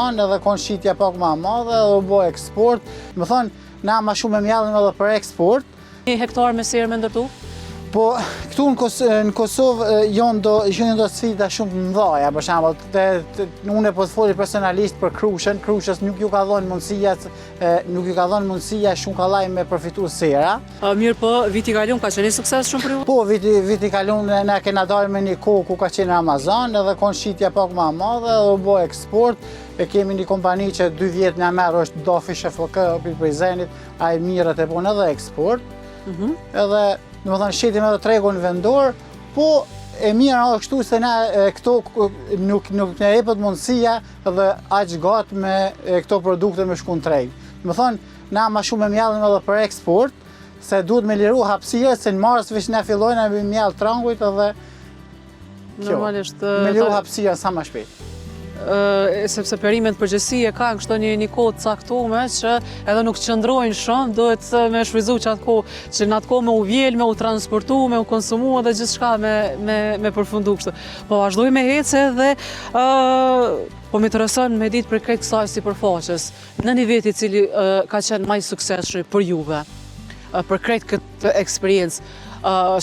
Ramazan, edhe kon shitja pak më e madhe, edhe u bë eksport. Më thonë, na ma shumë e mjallin edhe për eksport. 1 hektar me serë me ndërtu? Po, këtu në Kosovë janë do sfida shumë të mëdha, për shembull, unë po të foli personalisht për Krushën, Krushës nuk ju ka dhënë mundësia shumë kallaj me përfitu sera. Mirë po, viti kalon ka qenë sukses shumë për ju? Po, viti kalon na kena dalë me një kohë ku ka qenë Ramazan, edhe kon shitja pak më e madhe, edhe u bë eksport. E kemi një kompani që 2 vjet na merr, është Dafi SHFK për Prizrenit, ai mirët e bën edhe eksport. Edhe domethënë shitim edhe tregun vendor, po e mira është kështu se na këto nuk na jepet mundësia dhe aq gat me këto produkte me shku në treg. Domethënë na ma shumë e mjallin edhe për eksport, se duhet me liru hapësirë, se në mars veç na fillojnë me mjall trangujt edhe normalisht me liru hapësirë sa më shpejt. Sepse perimet përgjësi e ka kështu një kohë të caktuar që edhe nuk qëndrojnë shumë, duhet me shfryzu që atë kohë, që në atë kohë me u vjel, me u transportu, me u konsumu edhe gjithçka me përfundu kështu. Po vazhdoj me hece dhe po më intereson me ditë për krejt kësaj sipërfaqes, në një vit i cili ka qenë më i suksesshëm për juve, për krejt këtë eksperiencë,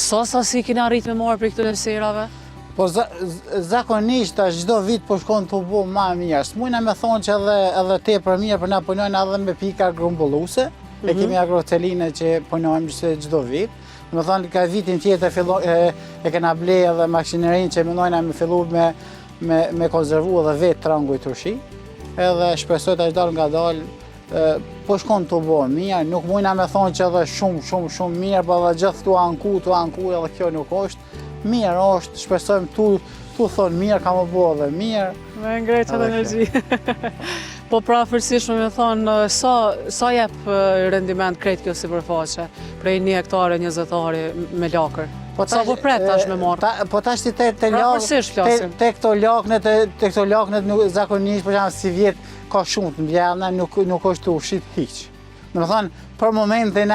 sa si keni arritur me marrë për këtyre serave? Po zakonisht çdo vit po shkon të bu më mirë. S'mujna me thonë që edhe tepër mirë, për na punojnë edhe me pika grumbulluese. E kemi agroceline që punojmë çdo vit. Do thonë ka vitin tjetër e kena ble edhe makinerinë që mendojna me fillu me konservu edhe vetë trangu i turshi. Edhe shpresoj të dal nga dal po shkon të bu mirë. Nuk mujna me thonë që edhe shumë mirë, po edhe gjithë tu anku edhe kjo nuk është. Mirë është, shpresojmë tu thonë mirë, ka më bo dhe mirë. Me ngrejt edhe energji. Po pra fërsisht me thonë, sa jep rendiment krejt kjo sipërfaqe, prej 1 hektare, 20 hektare me lakër? Sa po pret tash me marrë? Po tash te këto laknet zakonisht, për shembull si vjet ka shumë të mbjellna, nuk është të ushit hiq. Domethënë, për momentin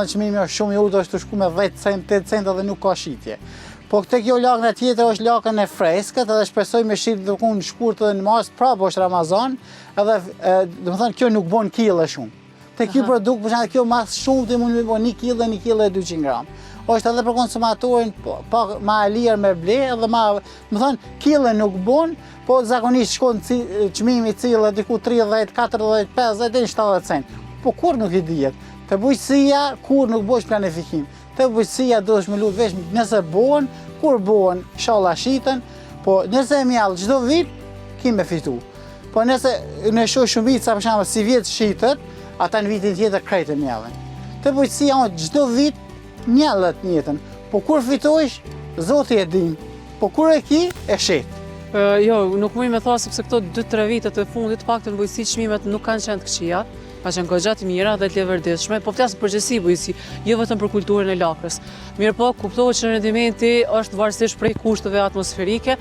çmimi është shumë i ulët, është të shku me 10 cent, 8 cent edhe nuk ka shitje. Po këtë kjo lakën tjetër është lakën e freskët, edhe shpresoj me shit duke në shkurt edhe në mars, prapë është Ramazan, edhe domethënë kjo nuk bën kille shumë. Te ky produkt, për shembull, kjo mas shumë të mund të bën 1 kg, 1 kg e 200 gram. Është edhe për konsumatorin pak më e lirë me ble, edhe domethënë kille nuk bën, po zakonisht shkon çmimi i cili diku 30, 40, 50 deri në 70 cent. Po kur nuk i dihet. Te bujqësia kur nuk bësh planifikim. Te bujqësia duhesh me lut vesh nëse bëhen, kur bëhen, inshallah shiten, po nëse e mjall çdo vit, ki me fitu. Po nëse në shoh shumica për shembull si vjet shitet, ata në vitin tjetër krejt e mjallin. Te bujqësia çdo vit mjallet njëtën. Po kur fitojsh, Zoti e din. Po kur e ki, e shet. Jo, nuk muj me thasë sepse këto 2-3 vitet e fundit, paktën bujqësi çmimet nuk kanë qenë të këqija. Ka qenë goxha të mira dhe të levërditshme, po flas përgjithësi bujqësi, jo vetëm për kulturën e lakrës. Mirë po, kuptohet që rendimenti është varësisht prej kushteve atmosferike,